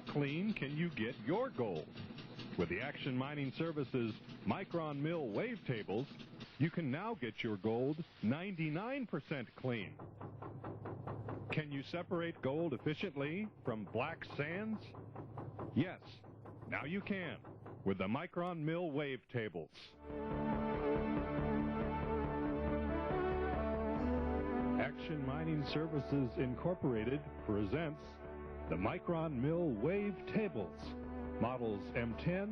clean can you get your gold? With the Action Mining Services Micron Mill Wavetables, you can now get your gold 99% clean. Can you separate gold efficiently from black sands? Yes, now you can with the Micron Mill Wavetables. Action Mining Services Incorporated presents the Micron Mill Wavetables, models M10,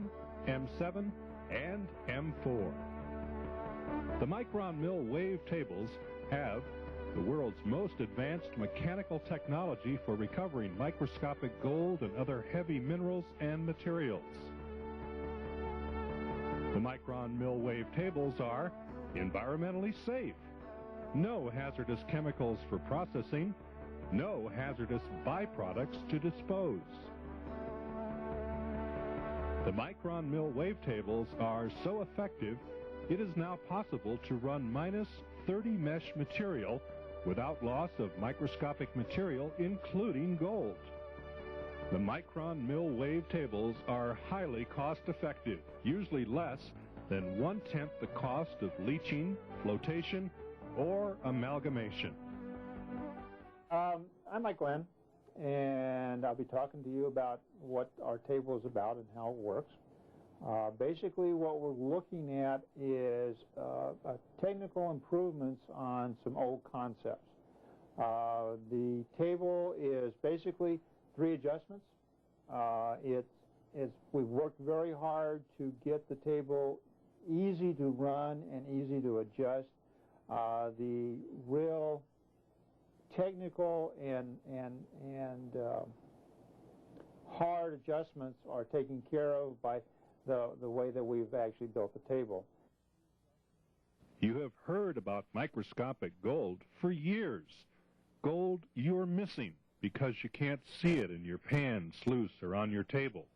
M7, and M4. The Micron Mill Wavetables have the world's most advanced mechanical technology for recovering microscopic gold and other heavy minerals and materials. The Micron Mill Wavetables are environmentally safe, no hazardous chemicals for processing, no hazardous byproducts to dispose. The Micron Mill Wavetables are so effective, it is now possible to run minus 30 mesh material without loss of microscopic material, including gold. The Micron Mill Wavetables are highly cost-effective, usually less than 1/10 the cost of leaching, flotation, or amalgamation. I'm Mike Glenn, and I'll be talking to you about what our table is about and how it works. Basically, what we're looking at is technical improvements on some old concepts. The table is basically 3 adjustments. We've worked very hard to get the table easy to run and easy to adjust. The real technical and hard adjustments are taken care of by the way that we've actually built the table. You have heard about microscopic gold for years. Gold you're missing because you can't see it in your pan, sluice, or on your table.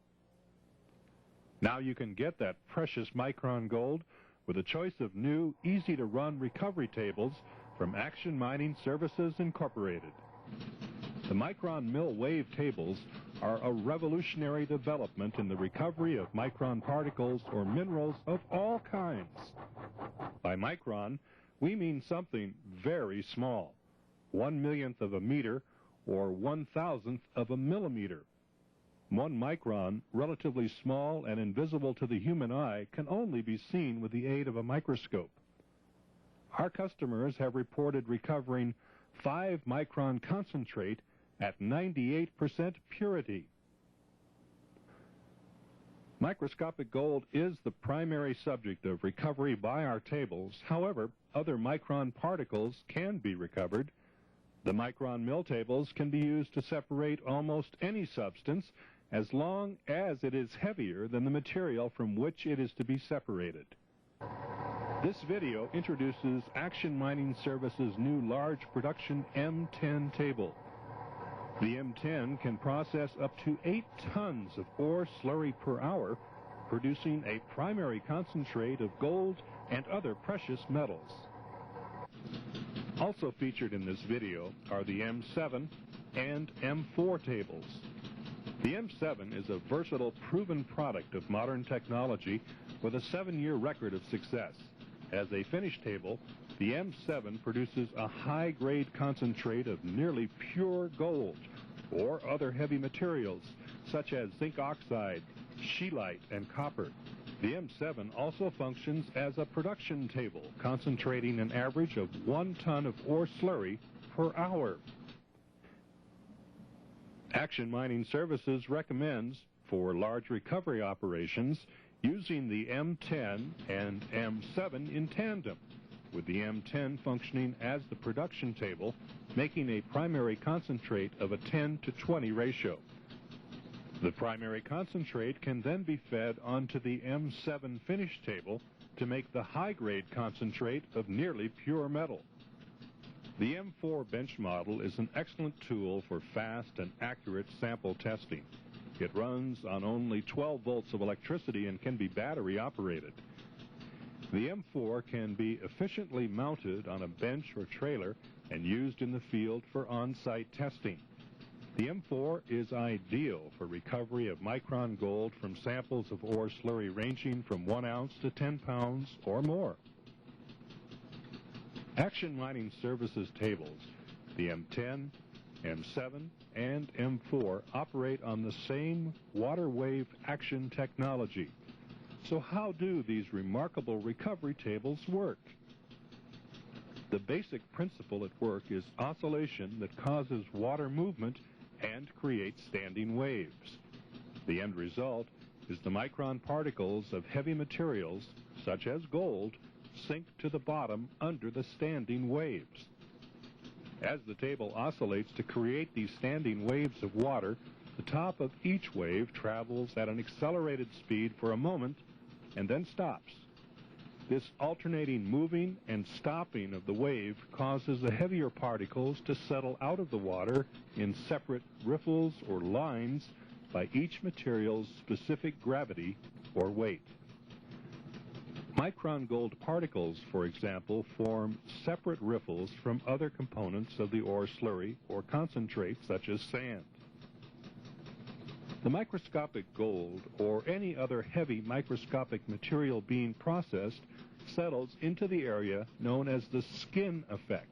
Now you can get that precious Micron gold with a choice of new, easy-to-run recovery tables from Action Mining Services Incorporated. The Micron Mill Wavetables are a revolutionary development in the recovery of micron particles or minerals of all kinds. By micron, we mean something very small, 1/millionth of a meter or 1,000th of a millimeter. 1 micron, relatively small and invisible to the human eye, can only be seen with the aid of a microscope. Our customers have reported recovering 5 micron concentrate at 98% purity. Microscopic gold is the primary subject of recovery by our tables. However, other micron particles can be recovered. The Micron Mill tables can be used to separate almost any substance as long as it is heavier than the material from which it is to be separated. This video introduces Action Mining Services' new large production M10 table. The M10 can process up to 8 tons of ore slurry per hour, producing a primary concentrate of gold and other precious metals. Also featured in this video are the M7 and M4 tables. The M7 is a versatile, proven product of modern technology with a 7-year record of success. As a finished table, the M7 produces a high-grade concentrate of nearly pure gold or other heavy materials such as zinc oxide, scheelite, and copper. The M7 also functions as a production table, concentrating an average of 1 ton of ore slurry per hour. Action Mining Services recommends, for large recovery operations, using the M10 and M7 in tandem, with the M10 functioning as the production table, making a primary concentrate of a 10-to-20 ratio. The primary concentrate can then be fed onto the M7 finish table to make the high-grade concentrate of nearly pure metal. The M4 bench model is an excellent tool for fast and accurate sample testing. It runs on only 12 volts of electricity and can be battery operated. The M4 can be efficiently mounted on a bench or trailer and used in the field for on-site testing. The M4 is ideal for recovery of micron gold from samples of ore slurry ranging from 1 ounce to 10 pounds or more. Action Mining Services tables, the M10, M7, and M4 operate on the same water wave action technology. So how do these remarkable recovery tables work? The basic principle at work is oscillation that causes water movement and creates standing waves. The end result is the micron particles of heavy materials, such as gold, sink to the bottom under the standing waves. As the table oscillates to create these standing waves of water, the top of each wave travels at an accelerated speed for a moment and then stops. This alternating moving and stopping of the wave causes the heavier particles to settle out of the water in separate riffles or lines by each material's specific gravity or weight. Micron gold particles, for example, form separate riffles from other components of the ore slurry or concentrate such as sand. The microscopic gold or any other heavy microscopic material being processed settles into the area known as the skin effect.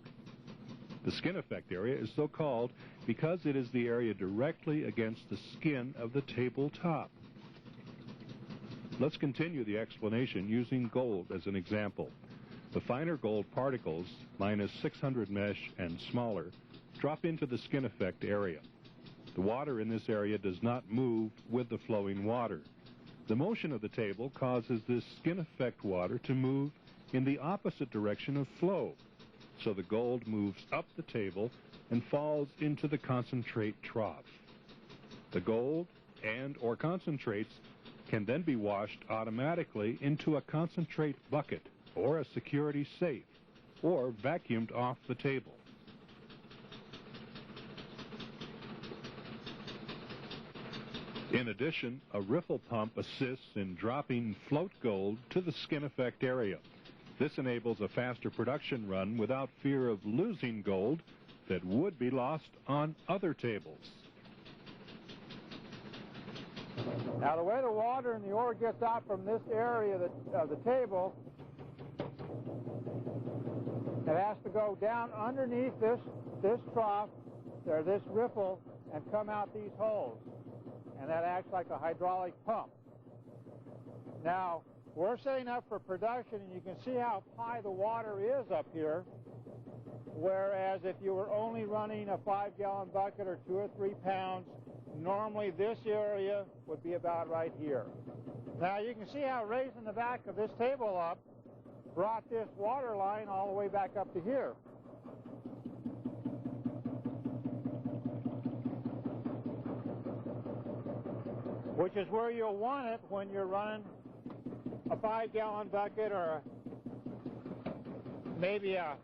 The skin effect area is so called because it is the area directly against the skin of the tabletop. Let's continue the explanation using gold as an example. The finer gold particles, minus 600 mesh and smaller, drop into the skin effect area. The water in this area does not move with the flowing water. The motion of the table causes this skin effect water to move in the opposite direction of flow, so the gold moves up the table and falls into the concentrate trough. The gold and or concentrates can then be washed automatically into a concentrate bucket or a security safe, or vacuumed off the table. In addition, a riffle pump assists in dropping float gold to the skin effect area. This enables a faster production run without fear of losing gold that would be lost on other tables. Now, the way the water and the ore gets out from this area of the table, it has to go down underneath this trough, or this riffle, and come out these holes. And that acts like a hydraulic pump. Now, we're setting up for production, and you can see how high the water is up here, whereas if you were only running a 5-gallon bucket or 2 or 3 pounds, normally this area would be about right here. Now, you can see how raising the back of this table up brought this water line all the way back up to here. Which is where you'll want it when you're running a 5-gallon bucket or maybe a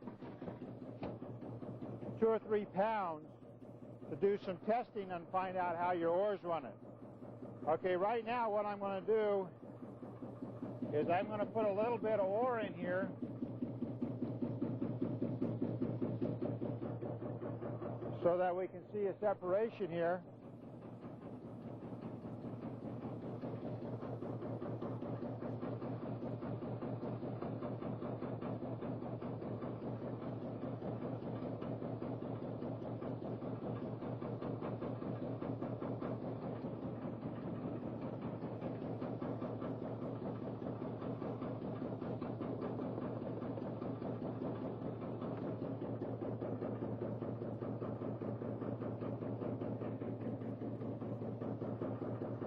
2 or 3 pounds to do some testing and find out how your ore's running. Okay, right now what I'm going to do is I'm going to put a little bit of ore in here so that we can see a separation here.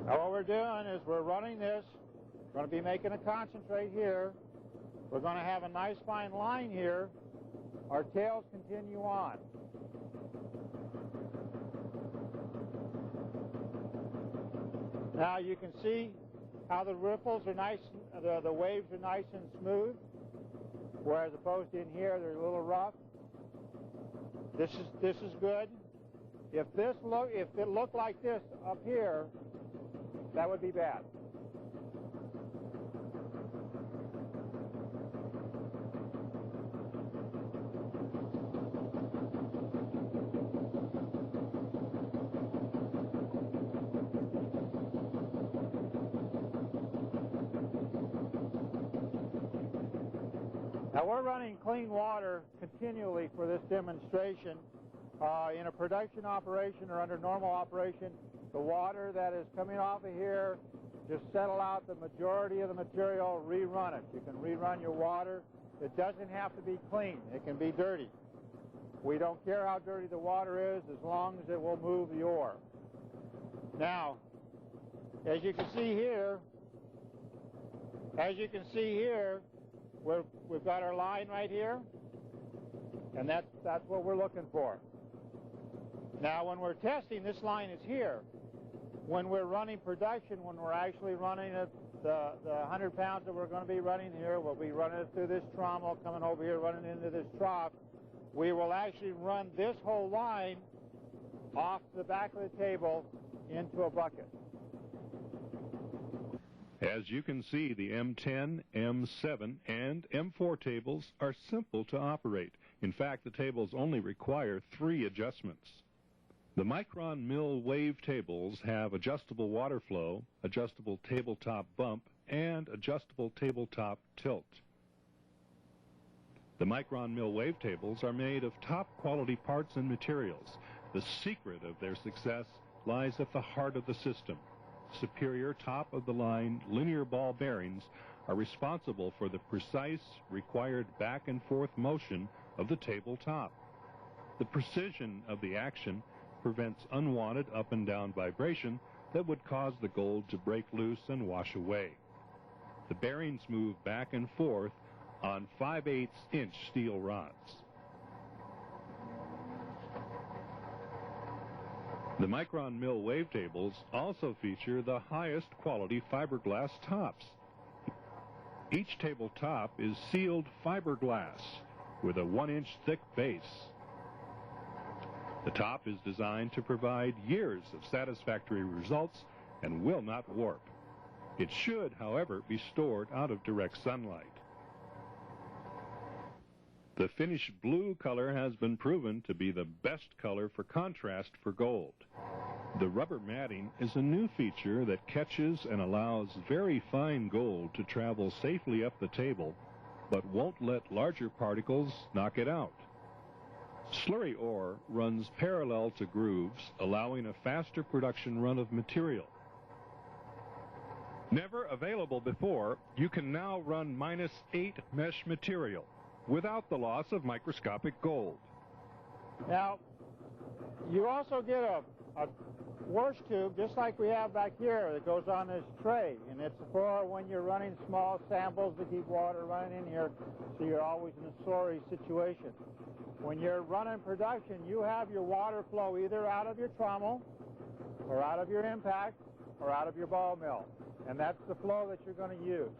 Now what we're doing is we're running this. We're going to be making a concentrate here. We're going to have a nice fine line here. Our tails continue on. Now you can see how the ripples are nice, the waves are nice and smooth, whereas opposed to in here they're a little rough. This is good. If it looked like this up here, that would be bad. Now we're running clean water continually for this demonstration. In a production operation or under normal operation, the water that is coming off of here, just settle out the majority of the material, rerun it. You can rerun your water. It doesn't have to be clean. It can be dirty. We don't care how dirty the water is as long as it will move the ore. Now, as you can see here, we've got our line right here, and that's what we're looking for. Now, when we're testing, this line is here. When we're running production, when we're actually running it, the 100 pounds that we're going to be running here, we'll be running it through this trommel, coming over here, running into this trough. We will actually run this whole line off the back of the table into a bucket. As you can see, the M10, M7, and M4 tables are simple to operate. In fact, the tables only require 3 adjustments. The Micron Mill wave tables have adjustable water flow, adjustable tabletop bump, and adjustable tabletop tilt. The Micron Mill wave tables are made of top-quality parts and materials. The secret of their success lies at the heart of the system. Superior top-of-the-line linear ball bearings are responsible for the precise, required back-and-forth motion of the tabletop. The precision of the action prevents unwanted up-and-down vibration that would cause the gold to break loose and wash away. The bearings move back and forth on 5/8-inch steel rods. The Micron Mill wave tables also feature the highest quality fiberglass tops. Each tabletop is sealed fiberglass with a 1-inch thick base. The top is designed to provide years of satisfactory results and will not warp. It should, however, be stored out of direct sunlight. The finished blue color has been proven to be the best color for contrast for gold. The rubber matting is a new feature that catches and allows very fine gold to travel safely up the table, but won't let larger particles knock it out. Slurry ore runs parallel to grooves, allowing a faster production run of material. Never available before, you can now run -8 mesh material without the loss of microscopic gold. Now, you also get a wash tube, just like we have back here, that goes on this tray, and it's for when you're running small samples to keep water running in here, so you're always in a slurry situation. When you're running production, you have your water flow either out of your trommel, or out of your impact, or out of your ball mill, and that's the flow that you're going to use.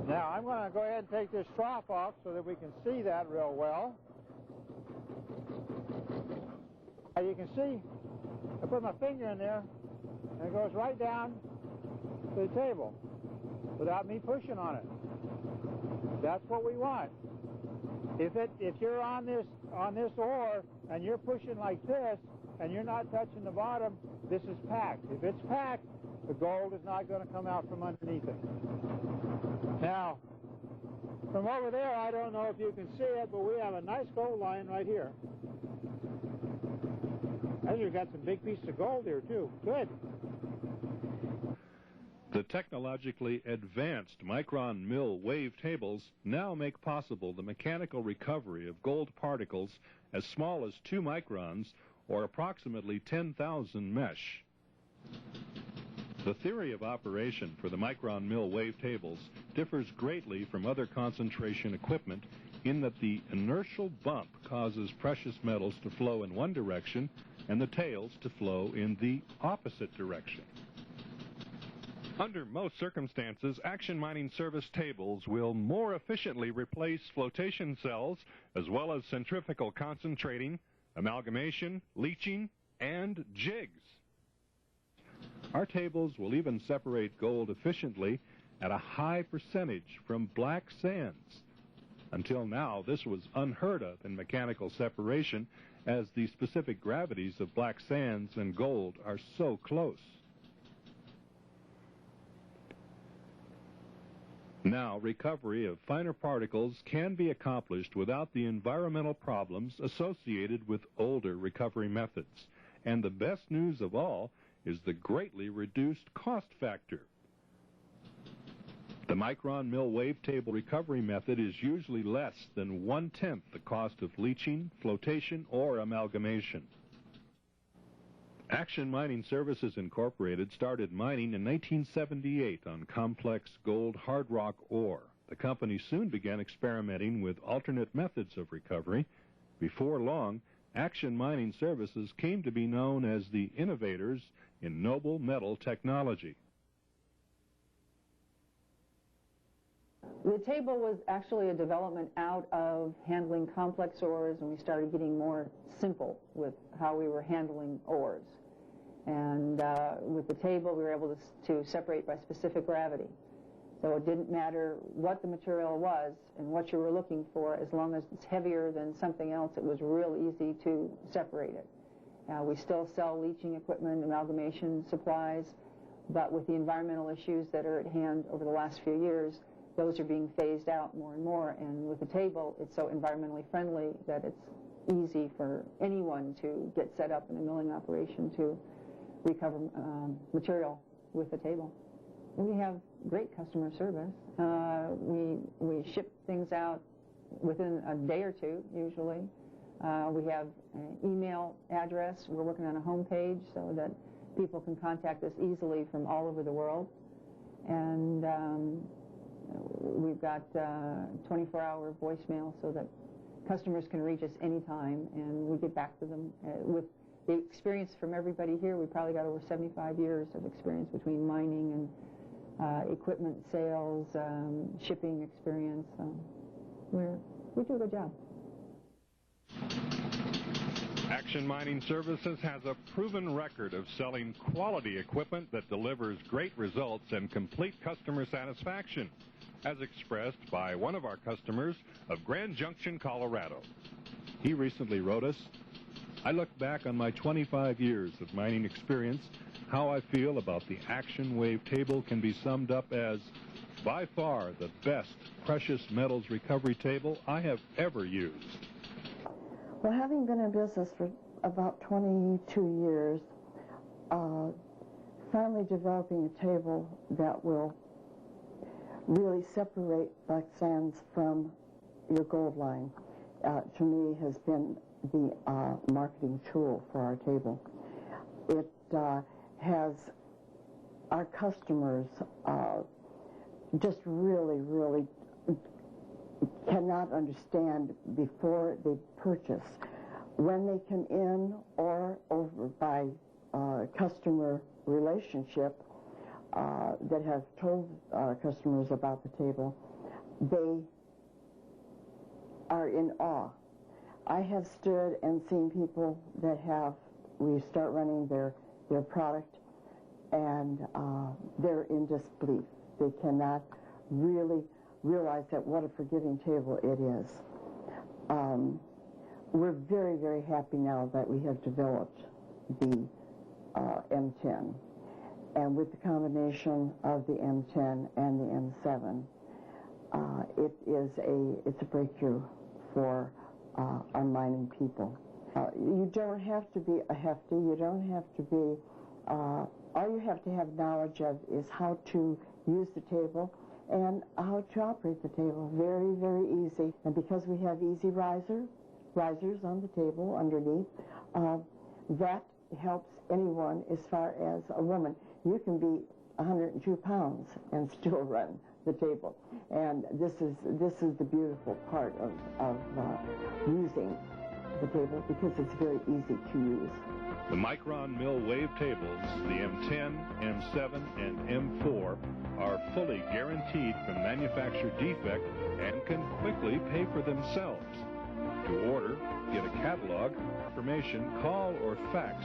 Now, I'm going to go ahead and take this trough off so that we can see that real well. Now you can see, I put my finger in there, and it goes right down to the table without me pushing on it. That's what we want. If you're on this ore and you're pushing like this and you're not touching the bottom, this is packed. If it's packed, the gold is not going to come out from underneath it. Now, from over there, I don't know if you can see it, but we have a nice gold line right here. I think we've got some big pieces of gold here, too. Good. The technologically advanced Micron Mill wave tables now make possible the mechanical recovery of gold particles as small as 2 microns, or approximately 10,000 mesh. The theory of operation for the Micron Mill wave tables differs greatly from other concentration equipment in that the inertial bump causes precious metals to flow in one direction and the tails to flow in the opposite direction. Under most circumstances, Action Mining Service tables will more efficiently replace flotation cells as well as centrifugal concentrating, amalgamation, leaching, and jigs. Our tables will even separate gold efficiently at a high percentage from black sands. Until now, this was unheard of in mechanical separation, as the specific gravities of black sands and gold are so close. Now, recovery of finer particles can be accomplished without the environmental problems associated with older recovery methods. And the best news of all is the greatly reduced cost factor. The Micron mill wavetable recovery method is usually less than 1/10 the cost of leaching, flotation, or amalgamation. Action Mining Services Incorporated started mining in 1978 on complex gold hard rock ore. The company soon began experimenting with alternate methods of recovery. Before long, Action Mining Services came to be known as the innovators in noble metal technology. The table was actually a development out of handling complex ores, and we started getting more simple with how we were handling ores. And with the table, we were able to separate by specific gravity. So it didn't matter what the material was and what you were looking for, as long as it's heavier than something else, it was real easy to separate it. We still sell leaching equipment, amalgamation supplies, but with the environmental issues that are at hand over the last few years, those are being phased out more and more. And with the table, it's so environmentally friendly that it's easy for anyone to get set up in a milling operation to recover material with the table. We have great customer service. We ship things out within a day or two, usually. We have an email address. We're working on a home page so that people can contact us easily from all over the world. And we've got 24-hour voicemail so that customers can reach us anytime, and we get back to them. With the experience from everybody here, we probably got over 75 years of experience between mining and equipment sales, shipping experience. We do a good job. Action Mining Services has a proven record of selling quality equipment that delivers great results and complete customer satisfaction, as expressed by one of our customers of Grand Junction, Colorado. He recently wrote us, "I look back on my 25 years of mining experience. How I feel about the Action Wave table can be summed up as by far the best precious metals recovery table I have ever used." Well, having been in business for about 22 years, finally developing a table that will really separate black sands from your gold line, to me has been the marketing tool for our table. It has our customers just really cannot understand before they purchase. When they come in or over by customer relationship that have told customers about the table, they are in awe. I have stood and seen people that we start running their product, and they're in disbelief. They cannot really realize that what a forgiving table it is. We're very happy now that we have developed the M10. And with the combination of the M10 and the M7, it's a breakthrough for our mining people. You don't have to be a hefty, you don't have to be, all you have to have knowledge of is how to use the table and how to operate the table. Very easy. And because we have easy risers on the table underneath, that helps anyone as far as a woman. You can be 102 pounds and still run the table. And this is the beautiful part of using the table, because it's very easy to use. The Micron mill wave tables, the M10, M7, and M4, are fully guaranteed from manufacturer defect and can quickly pay for themselves. To order, get a catalog, information, call or fax